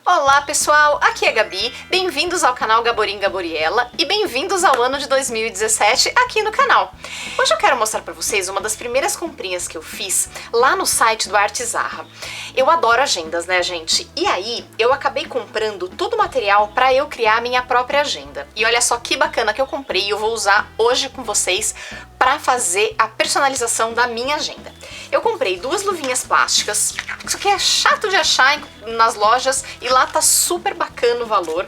Olá pessoal, aqui é a Gabi, bem-vindos ao canal Gaborim Gaboriela e bem-vindos ao ano de 2017 aqui no canal. Hoje eu quero mostrar pra vocês uma das primeiras comprinhas que eu fiz lá no site do Artesarra. Eu adoro agendas, né gente? E aí eu acabei comprando todo o material pra eu criar a minha própria agenda. E olha só que bacana que eu comprei e eu vou usar hoje com vocês pra fazer a personalização da minha agenda. Eu comprei duas luvinhas plásticas, isso aqui é chato de achar nas lojas e lá tá super bacana o valor.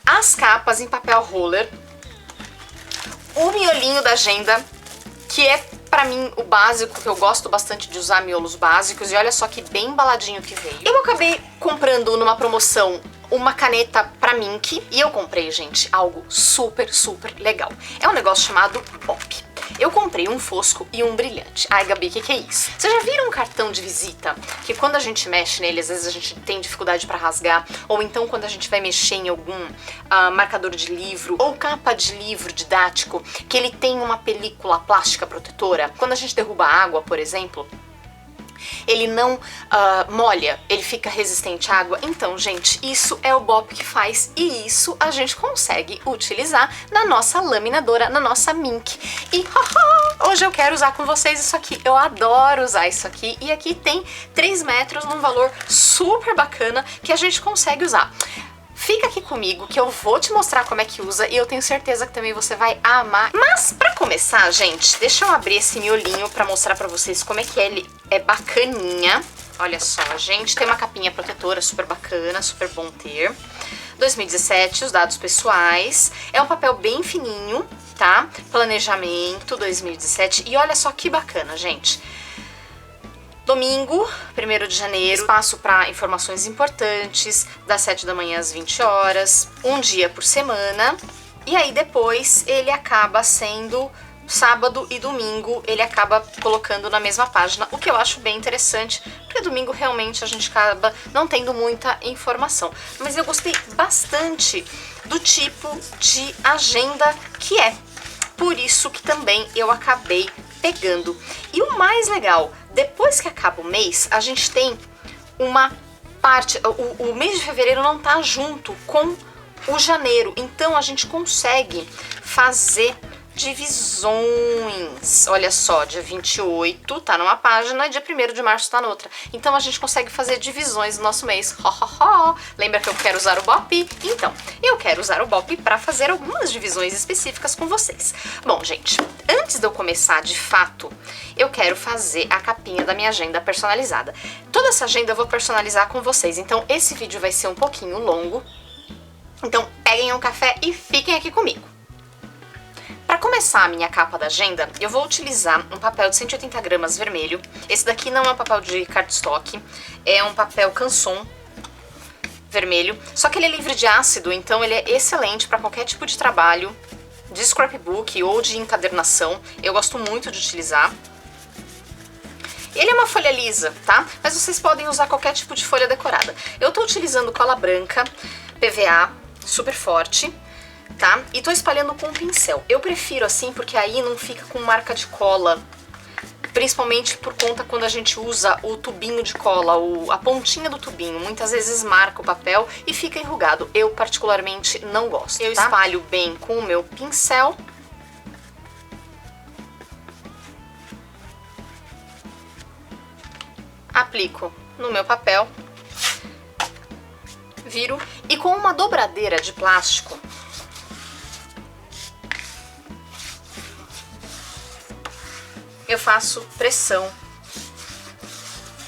As capas em papel roller, o miolinho da agenda, que é pra mim o básico, que eu gosto bastante de usar miolos básicos, e olha só que bem embaladinho que veio. Eu acabei comprando numa promoção uma caneta pra Mink, e eu comprei, gente, algo super legal. É um negócio chamado Pop. Eu comprei um fosco e um brilhante. Ai, Gabi, o que é isso? Vocês já viram um cartão de visita? Que quando a gente mexe nele, às vezes a gente tem dificuldade pra rasgar, ou então quando a gente vai mexer em algum marcador de livro, ou capa de livro didático, que ele tem uma película plástica protetora. Quando a gente derruba água, por exemplo, ele não molha, ele fica resistente à água. Então, gente, isso é o Bop que faz e isso a gente consegue utilizar na nossa laminadora, na nossa Mink. E hoje eu quero usar com vocês isso aqui. Eu adoro usar isso aqui e aqui tem 3 metros num valor super bacana que a gente consegue usar. Fica aqui comigo que eu vou te mostrar como é que usa e eu tenho certeza que também você vai amar. Mas pra começar, gente, deixa eu abrir esse miolinho pra mostrar pra vocês como é que ele é bacaninha. Olha só, gente, tem uma capinha protetora super bacana, super bom ter. 2017, os dados pessoais. É um papel bem fininho, tá? Planejamento 2017. E olha só que bacana, gente. Domingo, 1º de janeiro, espaço para informações importantes, das 7 da manhã às 20 horas, um dia por semana. E aí depois ele acaba sendo sábado e domingo, ele acaba colocando na mesma página, o que eu acho bem interessante, porque domingo realmente a gente acaba não tendo muita informação. Mas eu gostei bastante do tipo de agenda que é, por isso que também eu acabei pegando. E o mais legal, depois que acaba o mês, a gente tem uma parte, o mês de fevereiro não tá junto com o janeiro, então a gente consegue fazer divisões. Olha só, dia 28 tá numa página e dia 1º de março tá noutra. Então a gente consegue fazer divisões no nosso mês. Lembra que eu quero usar o Bop? Então, eu quero usar o Bop para fazer algumas divisões específicas com vocês. Bom, gente, antes de eu começar de fato, eu quero fazer a capinha da minha agenda personalizada. Toda essa agenda eu vou personalizar com vocês, então esse vídeo vai ser um pouquinho longo. Então peguem um café e fiquem aqui comigo. Para começar a minha capa da agenda, eu vou utilizar um papel de 180 gramas vermelho. Esse daqui não é um papel de cardstock, é um papel Canson vermelho. Só que ele é livre de ácido, então ele é excelente para qualquer tipo de trabalho, de scrapbook ou de encadernação. Eu gosto muito de utilizar. Ele é uma folha lisa, tá? Mas vocês podem usar qualquer tipo de folha decorada. Eu tô utilizando cola branca, PVA, super forte, tá? E tô espalhando com um pincel. Eu prefiro assim porque aí não fica com marca de cola, principalmente por conta quando a gente usa o tubinho de cola, a pontinha do tubinho, muitas vezes marca o papel e fica enrugado. Eu particularmente não gosto, tá? Eu espalho bem com o meu pincel. Aplico no meu papel, viro e com uma dobradeira de plástico eu faço pressão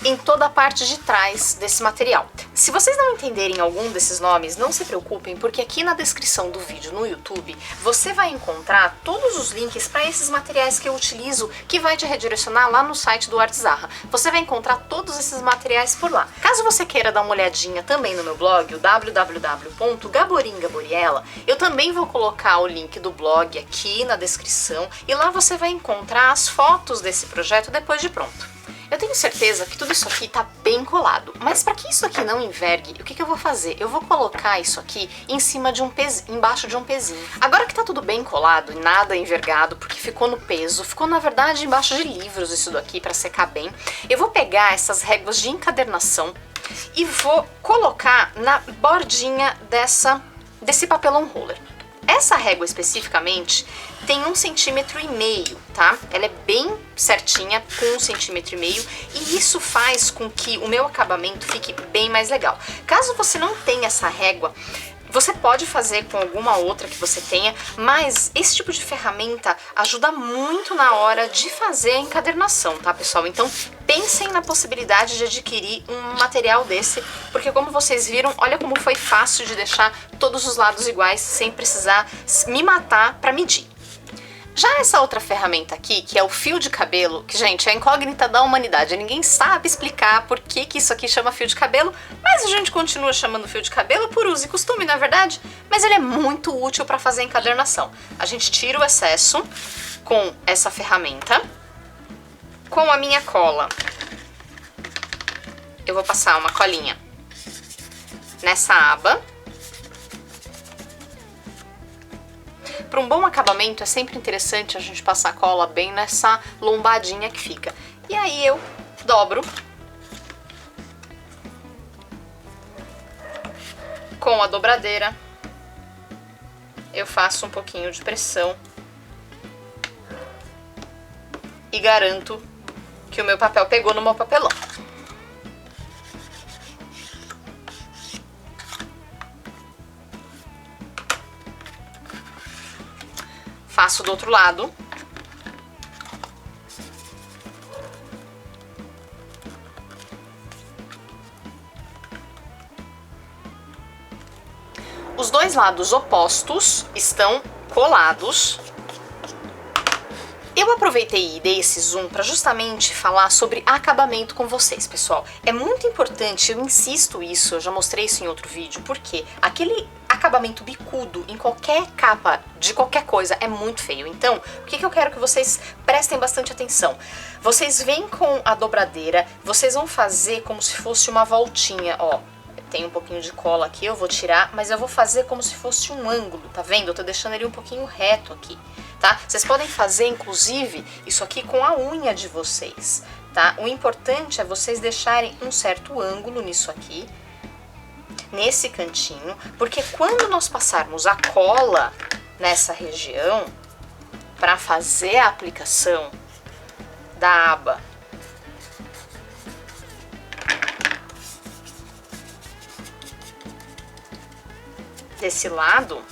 em toda a parte de trás desse material. Se vocês não entenderem algum desses nomes, não se preocupem, porque aqui na descrição do vídeo no YouTube, você vai encontrar todos os links para esses materiais que eu utilizo, que vai te redirecionar lá no site do Artesarra. Você vai encontrar todos esses materiais por lá. Caso você queira dar uma olhadinha também no meu blog, o www.gaborimgaboriela, eu também vou colocar o link do blog aqui na descrição, e lá você vai encontrar as fotos desse projeto depois de pronto. Eu tenho certeza que tudo isso aqui tá bem colado, mas para que isso aqui não envergue, o que eu vou fazer? Eu vou colocar isso aqui em cima de um pezinho, embaixo de um pezinho. Agora que tá tudo bem colado e nada envergado, porque ficou no peso, ficou na verdade embaixo de livros isso daqui para secar bem, eu vou pegar essas réguas de encadernação e vou colocar na bordinha desse papelão roller. Essa régua especificamente tem 1,5 cm, tá? Ela é bem certinha, com 1,5 cm, e isso faz com que o meu acabamento fique bem mais legal. Caso você não tenha essa régua, você pode fazer com alguma outra que você tenha, mas esse tipo de ferramenta ajuda muito na hora de fazer a encadernação, tá, pessoal? Então pensem na possibilidade de adquirir um material desse, porque como vocês viram, olha como foi fácil de deixar todos os lados iguais sem precisar me matar para medir. Já essa outra ferramenta aqui, que é o fio de cabelo, que, gente, é a incógnita da humanidade. Ninguém sabe explicar por que isso aqui chama fio de cabelo, mas a gente continua chamando fio de cabelo por uso e costume, não é verdade? Mas ele é muito útil para fazer encadernação. A gente tira o excesso com essa ferramenta. Com a minha cola, eu vou passar uma colinha nessa aba. Para um bom acabamento é sempre interessante a gente passar a cola bem nessa lombadinha que fica. E aí eu dobro com a dobradeira, eu faço um pouquinho de pressão e garanto que o meu papel pegou no meu papelão. Faço do outro lado. Os dois lados opostos estão colados. Eu aproveitei e dei esse zoom para justamente falar sobre acabamento com vocês, pessoal. É muito importante, eu insisto isso, eu já mostrei isso em outro vídeo, porque aquele acabamento bicudo em qualquer capa de qualquer coisa é muito feio. Então, o que eu quero que vocês prestem bastante atenção? Vocês vêm com a dobradeira, vocês vão fazer como se fosse uma voltinha, ó. Tem um pouquinho de cola aqui, eu vou tirar, mas eu vou fazer como se fosse um ângulo, tá vendo? Eu tô deixando ele um pouquinho reto aqui, tá? Vocês podem fazer, inclusive, isso aqui com a unha de vocês, tá? O importante é vocês deixarem um certo ângulo nisso aqui, nesse cantinho, porque quando nós passarmos a cola nessa região, para fazer a aplicação da aba desse lado,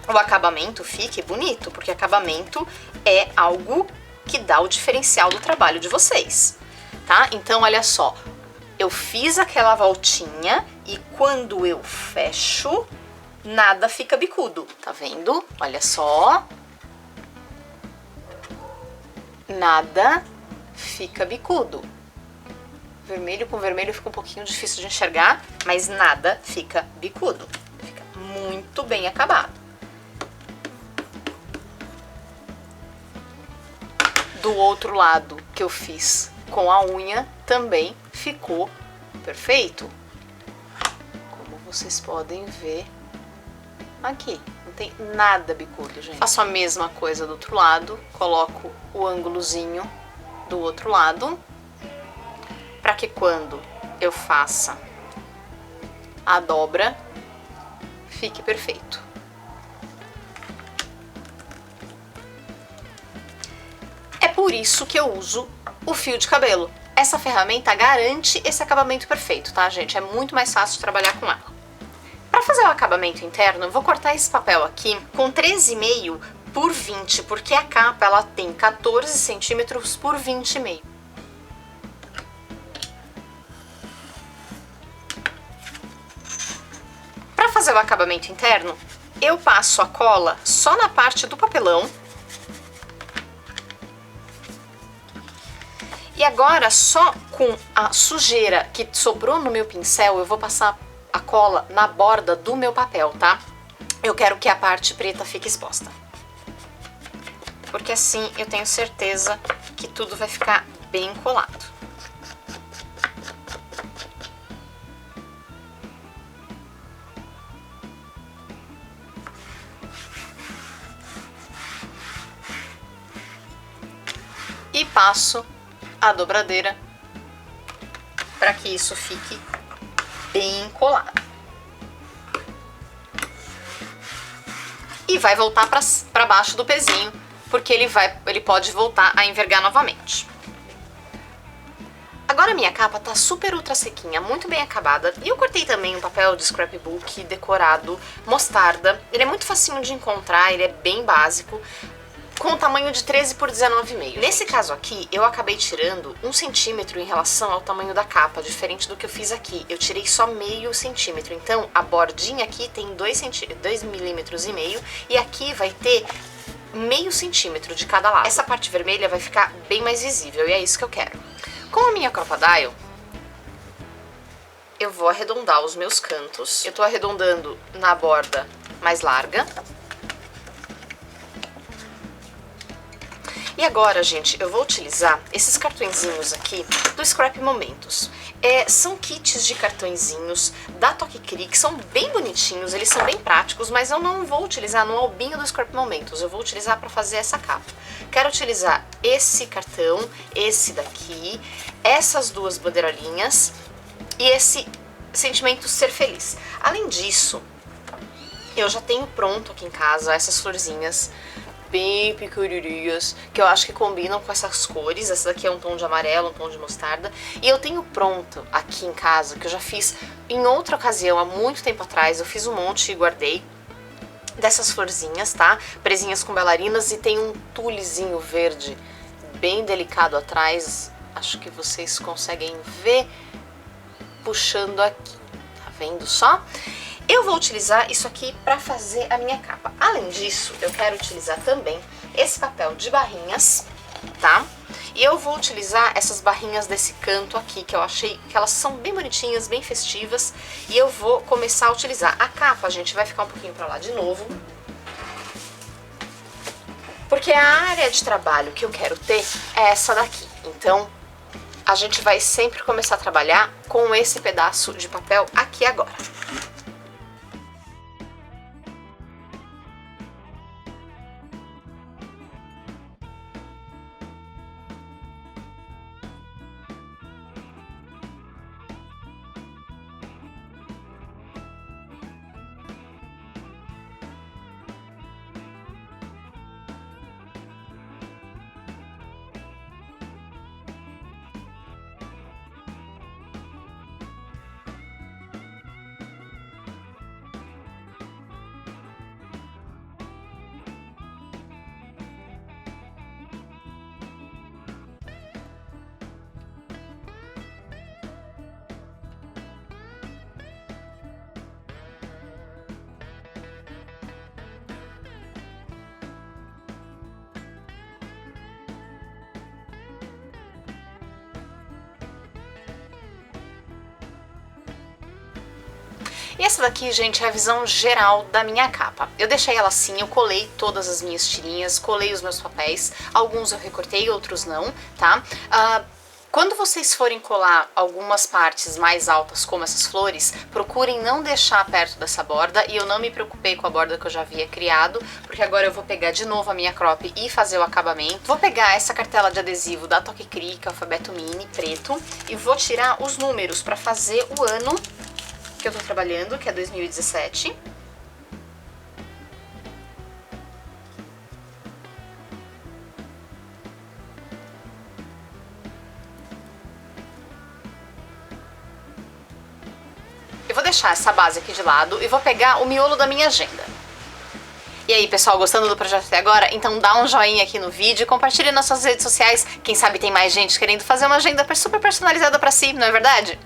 o acabamento fique bonito, porque acabamento é algo que dá o diferencial do trabalho de vocês, tá? Então, olha só, eu fiz aquela voltinha e quando eu fecho, nada fica bicudo, tá vendo? Olha só. Nada fica bicudo. Vermelho com vermelho fica um pouquinho difícil de enxergar, mas nada fica bicudo. Fica muito bem acabado. Do outro lado que eu fiz com a unha também ficou perfeito. Como vocês podem ver aqui, não tem nada bicudo, gente. Faço a mesma coisa do outro lado, coloco o ângulozinho do outro lado, para que quando eu faça a dobra, fique perfeito. É por isso que eu uso o fio de cabelo. Essa ferramenta garante esse acabamento perfeito, tá, gente? É muito mais fácil de trabalhar com ela. Para fazer o acabamento interno, eu vou cortar esse papel aqui com 13,5 por 20, porque a capa ela tem 14 centímetros por 20,5. Para fazer o acabamento interno, eu passo a cola só na parte do papelão. E agora, só com a sujeira que sobrou no meu pincel, eu vou passar a cola na borda do meu papel, tá? Eu quero que a parte preta fique exposta. Porque assim eu tenho certeza que tudo vai ficar bem colado. E passo a dobradeira para que isso fique bem colado. E vai voltar para baixo do pezinho, porque ele pode voltar a envergar novamente. Agora a minha capa tá super ultra sequinha, muito bem acabada. E eu cortei também um papel de scrapbook decorado, mostarda. Ele é muito facinho de encontrar, ele é bem básico, com o tamanho de 13 por 19,5. Nesse caso aqui, eu acabei tirando 1 centímetro em relação ao tamanho da capa, diferente do que eu fiz aqui. Eu tirei só meio centímetro, então a bordinha aqui tem 2,5 milímetros e aqui vai ter meio centímetro de cada lado. Essa parte vermelha vai ficar bem mais visível e é isso que eu quero. Com a minha Crop-A-Dile, eu vou arredondar os meus cantos. Eu tô arredondando na borda mais larga. E agora, gente, eu vou utilizar esses cartõezinhos aqui do Scrap Momentos. São kits de cartõezinhos da Toque Cri, que são bem bonitinhos, eles são bem práticos, mas eu não vou utilizar no albinho do Scrap Momentos, eu vou utilizar para fazer essa capa. Quero utilizar esse cartão, esse daqui, essas duas bandeirolinhas e esse sentimento ser feliz. Além disso, eu já tenho pronto aqui em casa essas florzinhas bem pequenininhas, que eu acho que combinam com essas cores. Essa daqui é um tom de amarelo, um tom de mostarda. E eu tenho pronto aqui em casa, que eu já fiz em outra ocasião, há muito tempo atrás. Eu fiz um monte e guardei dessas florzinhas, tá? Presinhas com bailarinas, e tem um tulezinho verde bem delicado atrás. Acho que vocês conseguem ver puxando aqui, tá vendo só? Eu vou utilizar isso aqui para fazer a minha capa. Além disso, eu quero utilizar também esse papel de barrinhas, tá? E eu vou utilizar essas barrinhas desse canto aqui, que eu achei que elas são bem bonitinhas, bem festivas. E eu vou começar a utilizar. A capa, a gente vai ficar um pouquinho para lá de novo, porque a área de trabalho que eu quero ter é essa daqui. Então, a gente vai sempre começar a trabalhar com esse pedaço de papel aqui agora. E essa daqui, gente, é a visão geral da minha capa. Eu deixei ela assim, eu colei todas as minhas tirinhas, colei os meus papéis, alguns eu recortei, outros não, tá? Quando vocês forem colar algumas partes mais altas, como essas flores, procurem não deixar perto dessa borda, e eu não me preocupei com a borda que eu já havia criado, porque agora eu vou pegar de novo a minha crop e fazer o acabamento. Vou pegar essa cartela de adesivo da Toque Cri, que é o alfabeto mini, preto, e vou tirar os números para fazer o ano que eu tô trabalhando, que é 2017. Eu vou deixar essa base aqui de lado e vou pegar o miolo da minha agenda. E aí, pessoal, gostando do projeto até agora? Então dá um joinha aqui no vídeo, compartilha nas suas redes sociais. Quem sabe tem mais gente querendo fazer uma agenda super personalizada pra si, não é verdade?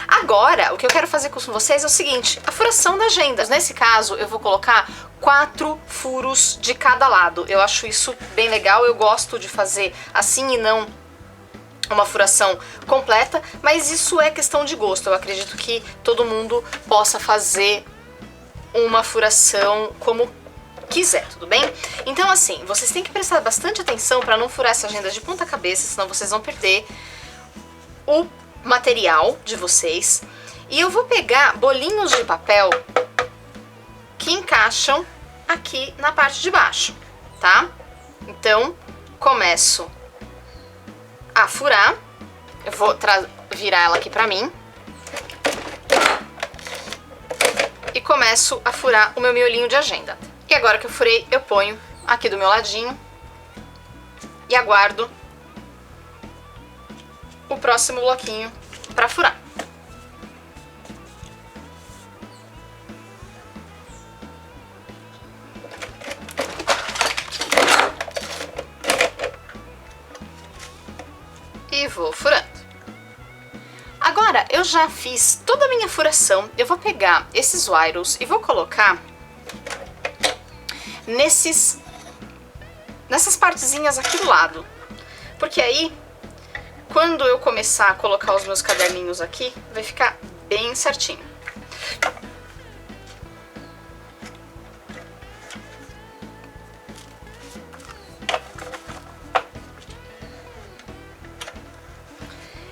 Agora, o que eu quero fazer com vocês é o seguinte, a furação da agenda. Nesse caso, eu vou colocar 4 furos de cada lado. Eu acho isso bem legal, eu gosto de fazer assim e não uma furação completa, mas isso é questão de gosto. Eu acredito que todo mundo possa fazer uma furação como quiser, tudo bem? Então, assim, vocês têm que prestar bastante atenção para não furar essa agenda de ponta cabeça, senão vocês vão perder o material de vocês. E eu vou pegar bolinhos de papel que encaixam aqui na parte de baixo, tá? Então, começo a furar. Eu vou virar ela aqui pra mim. E começo a furar o meu miolinho de agenda. E agora que eu furei, eu ponho aqui do meu ladinho e aguardo o próximo bloquinho pra furar. E vou furando. Agora, eu já fiz toda a minha furação. Eu vou pegar esses wiros e vou colocar nessas partezinhas aqui do lado. Porque aí, quando eu começar a colocar os meus caderninhos aqui, vai ficar bem certinho.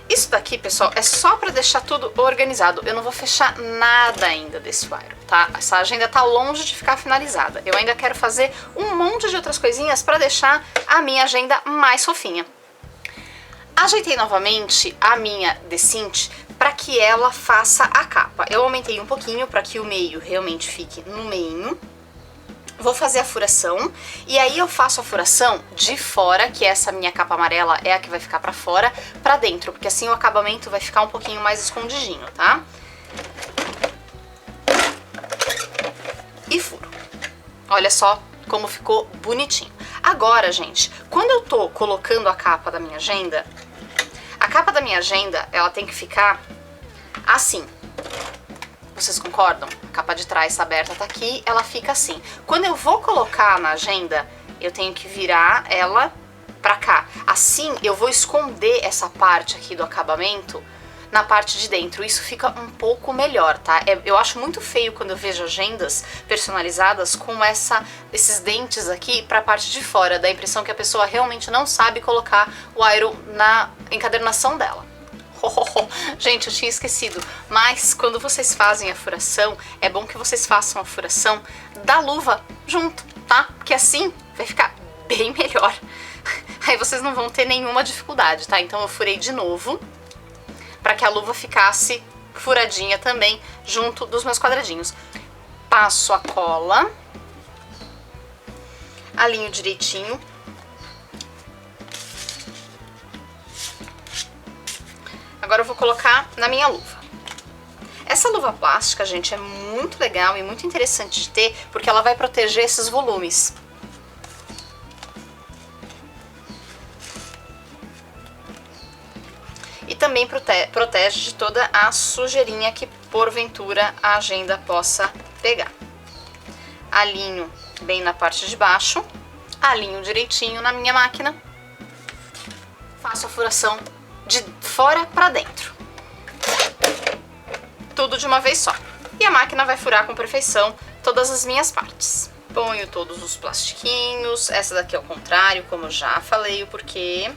Isso daqui, pessoal, é só pra deixar tudo organizado. Eu não vou fechar nada ainda desse wire, tá? Essa agenda tá longe de ficar finalizada. Eu ainda quero fazer um monte de outras coisinhas pra deixar a minha agenda mais fofinha. Ajeitei novamente a minha decinte para que ela faça a capa. Eu aumentei um pouquinho para que o meio realmente fique no meinho. Vou fazer a furação e aí eu faço a furação de fora, que essa minha capa amarela é a que vai ficar pra fora, pra dentro, porque assim o acabamento vai ficar um pouquinho mais escondidinho, tá? E furo. Olha só como ficou bonitinho. Agora, gente, quando eu tô colocando a capa da minha agenda, ela tem que ficar assim. Vocês concordam? A capa de trás tá aberta, tá aqui, ela fica assim. Quando eu vou colocar na agenda, eu tenho que virar ela pra cá. Assim, eu vou esconder essa parte aqui do acabamento na parte de dentro. Isso fica um pouco melhor, tá? Eu acho muito feio quando eu vejo agendas personalizadas com esses dentes aqui pra parte de fora. Dá a impressão que a pessoa realmente não sabe colocar o wire na encadernação dela. Gente, eu tinha esquecido, mas quando vocês fazem a furação, é bom que vocês façam a furação da luva junto, tá? Porque assim vai ficar bem melhor. Aí vocês não vão ter nenhuma dificuldade, tá? Então eu furei de novo, para que a luva ficasse furadinha também junto dos meus quadradinhos. Passo a cola, alinho direitinho. Agora eu vou colocar na minha luva. Essa luva plástica, gente, é muito legal e muito interessante de ter, porque ela vai proteger esses volumes. E também protege de toda a sujeirinha que porventura a agenda possa pegar. Alinho bem na parte de baixo, alinho direitinho na minha máquina, faço a furação de fora pra dentro. Tudo de uma vez só. E a máquina vai furar com perfeição todas as minhas partes. Ponho todos os plastiquinhos. Essa daqui é o contrário, como eu já falei o porquê.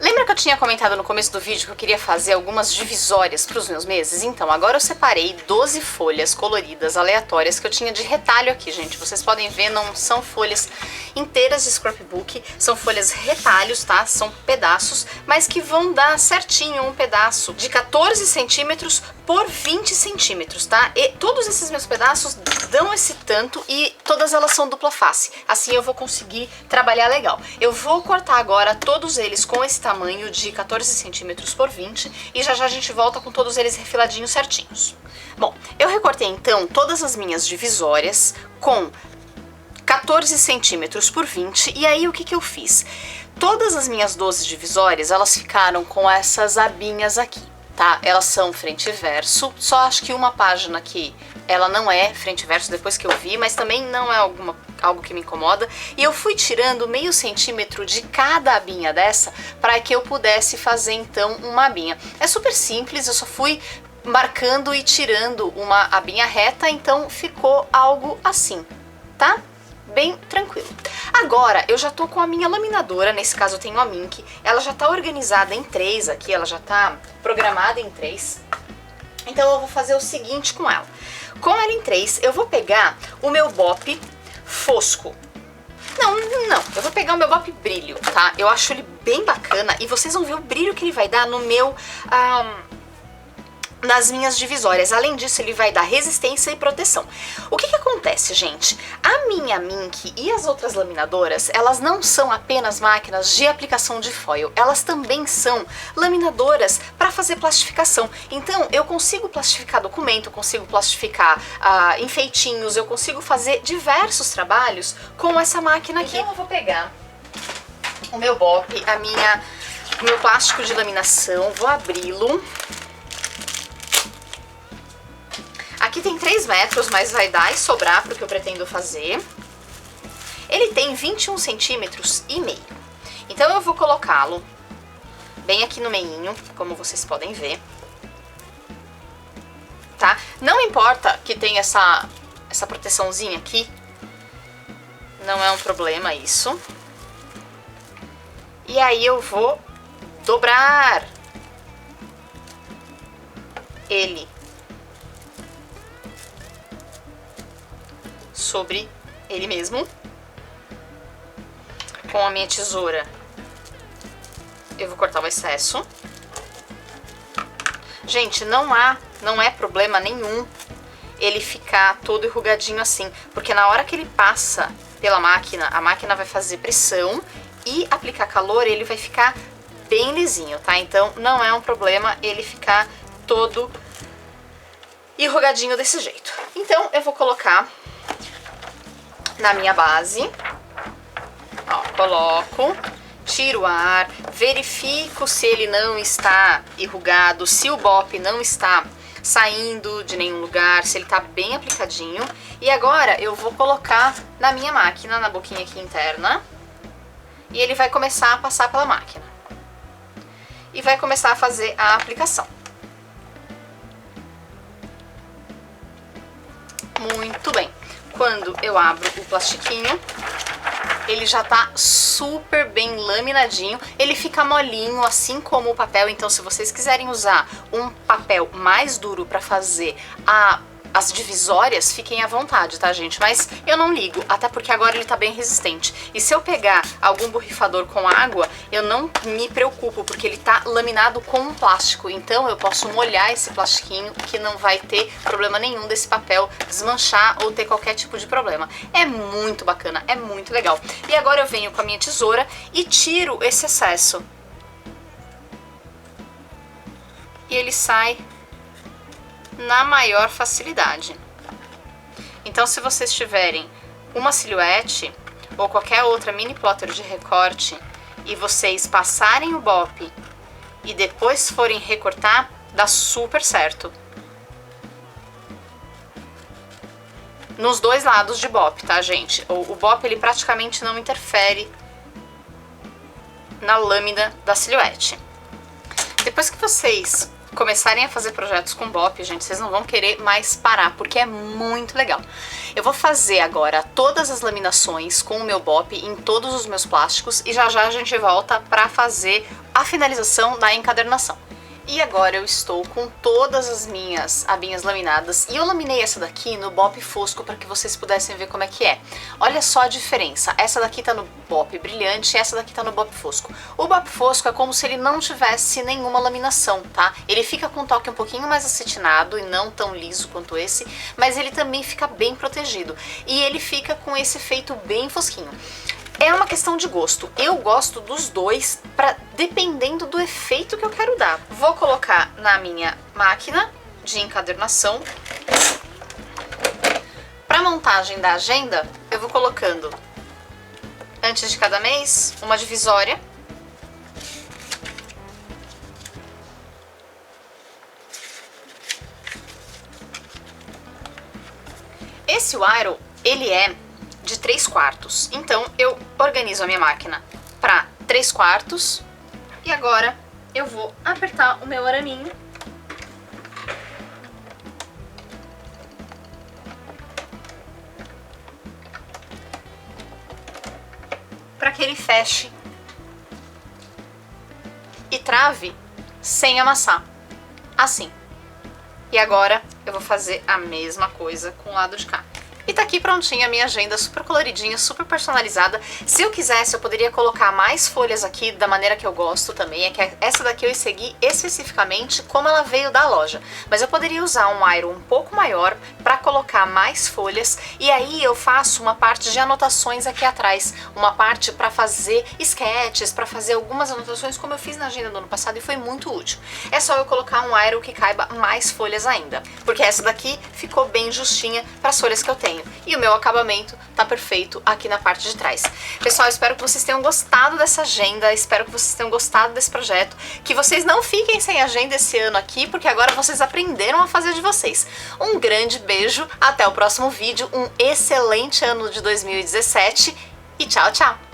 Lembra que eu tinha comentado no começo do vídeo que eu queria fazer algumas divisórias para os meus meses? Então, agora eu separei 12 folhas coloridas aleatórias que eu tinha de retalho aqui, gente. Vocês podem ver, não são folhas inteiras de scrapbook, são folhas retalhos, tá? São pedaços, mas que vão dar certinho um pedaço de 14 centímetros por 20 centímetros, tá? E todos esses meus pedaços dão esse tanto e todas elas são dupla face. Assim eu vou conseguir trabalhar legal. Eu vou cortar agora todos eles com esse tamanho de 14 centímetros por 20 e já já a gente volta com todos eles refiladinhos certinhos. Bom, eu recortei então todas as minhas divisórias com 14 centímetros por 20 e aí o que eu fiz? Todas as minhas 12 divisórias, elas ficaram com essas abinhas aqui, tá? Elas são frente e verso, só acho que uma página aqui ela não é frente e verso depois que eu vi, mas também não é algo que me incomoda. E eu fui tirando meio centímetro de cada abinha dessa para que eu pudesse fazer então uma abinha. É super simples, eu só fui marcando e tirando uma abinha reta, então ficou algo assim, tá? Bem tranquilo. Agora eu já tô com a minha laminadora, nesse caso eu tenho a Mink, ela já tá organizada em 3 aqui, ela já tá programada em 3. Então eu vou fazer o seguinte com ela. Com ela em 3, eu vou pegar o meu BOP fosco. Não, não, eu vou pegar o meu Bop Brilho, tá? Eu acho ele bem bacana e vocês vão ver o brilho que ele vai dar no meu... nas minhas divisórias. Além disso, ele vai dar resistência e proteção. O que que acontece, gente? A minha Mink e as outras laminadoras, elas não são apenas máquinas de aplicação de foil, elas também são laminadoras para fazer plastificação. Então, eu consigo plastificar documento, eu consigo plastificar enfeitinhos, eu consigo fazer diversos trabalhos com essa máquina aqui. Então, eu vou pegar o meu Bop, o meu plástico de laminação, vou abri-lo. Aqui tem 3 metros, mas vai dar e sobrar para o que eu pretendo fazer. Ele tem 21 centímetros e meio. Então eu vou colocá-lo bem aqui no meinho, como vocês podem ver. Tá? Não importa que tenha essa proteçãozinha aqui. Não é um problema isso. E aí eu vou dobrar ele sobre ele mesmo. Com a minha tesoura eu vou cortar o excesso. Gente, não é problema nenhum ele ficar todo enrugadinho assim, porque na hora que ele passa pela máquina, a máquina vai fazer pressão e aplicar calor, ele vai ficar bem lisinho, tá? Então não é um problema ele ficar todo enrugadinho desse jeito. Então eu vou colocar na minha base, ó, coloco, tiro o ar, verifico se ele não está enrugado, se o Bop não está saindo de nenhum lugar, se ele tá bem aplicadinho. E agora eu vou colocar na minha máquina, na boquinha aqui interna, e ele vai começar a passar pela máquina. E vai começar a fazer a aplicação. Muito bem. Quando eu abro o plastiquinho, ele já tá super bem laminadinho, ele fica molinho, assim como o papel. Então, se vocês quiserem usar um papel mais duro para fazer as divisórias, fiquem à vontade, tá, gente? Mas eu não ligo, até porque agora ele tá bem resistente. E se eu pegar algum borrifador com água, eu não me preocupo, porque ele tá laminado com um plástico. Então eu posso molhar esse plastiquinho, que não vai ter problema nenhum desse papel desmanchar ou ter qualquer tipo de problema. É muito bacana, é muito legal. E agora eu venho com a minha tesoura e tiro esse excesso. E ele sai na maior facilidade. Então, se vocês tiverem uma silhuete ou qualquer outra mini plotter de recorte e vocês passarem o Bop e depois forem recortar, dá super certo. Nos dois lados de Bop, tá, gente? O Bop, ele praticamente não interfere na lâmina da silhuete. Depois que vocês começarem a fazer projetos com Bop, gente, vocês não vão querer mais parar, porque é muito legal. Eu vou fazer agora todas as laminações com o meu Bop em todos os meus plásticos e já já a gente volta para fazer a finalização da encadernação. E agora eu estou com todas as minhas abinhas laminadas e eu laminei essa daqui no Bop fosco para que vocês pudessem ver como é que é. Olha só a diferença, essa daqui tá no Bop brilhante e essa daqui tá no Bop fosco. O Bop fosco é como se ele não tivesse nenhuma laminação, tá? Ele fica com um toque um pouquinho mais acetinado e não tão liso quanto esse, mas ele também fica bem protegido e ele fica com esse efeito bem fosquinho. É uma questão de gosto. Eu gosto dos dois, dependendo do efeito que eu quero dar. Vou colocar na minha máquina de encadernação. Para montagem da agenda, eu vou colocando, antes de cada mês, uma divisória. Esse Wiro, ele é de 3/4. Então eu organizo a minha máquina para 3/4 e agora eu vou apertar o meu araminho para que ele feche e trave sem amassar, assim. E agora eu vou fazer a mesma coisa com o lado de cá. E tá aqui prontinha a minha agenda, super coloridinha, super personalizada. Se eu quisesse, eu poderia colocar mais folhas aqui da maneira que eu gosto também. É que essa daqui eu segui especificamente como ela veio da loja. Mas eu poderia usar um iron um pouco maior para colocar mais folhas. E aí eu faço uma parte de anotações aqui atrás. Uma parte para fazer sketches, para fazer algumas anotações como eu fiz na agenda do ano passado e foi muito útil. É só eu colocar um iron que caiba mais folhas ainda. Porque essa daqui ficou bem justinha para as folhas que eu tenho. E o meu acabamento tá perfeito aqui na parte de trás. Pessoal, espero que vocês tenham gostado dessa agenda, espero que vocês tenham gostado desse projeto, que vocês não fiquem sem agenda esse ano aqui, porque agora vocês aprenderam a fazer de vocês. Um grande beijo, até o próximo vídeo, um excelente ano de 2017 e tchau, tchau!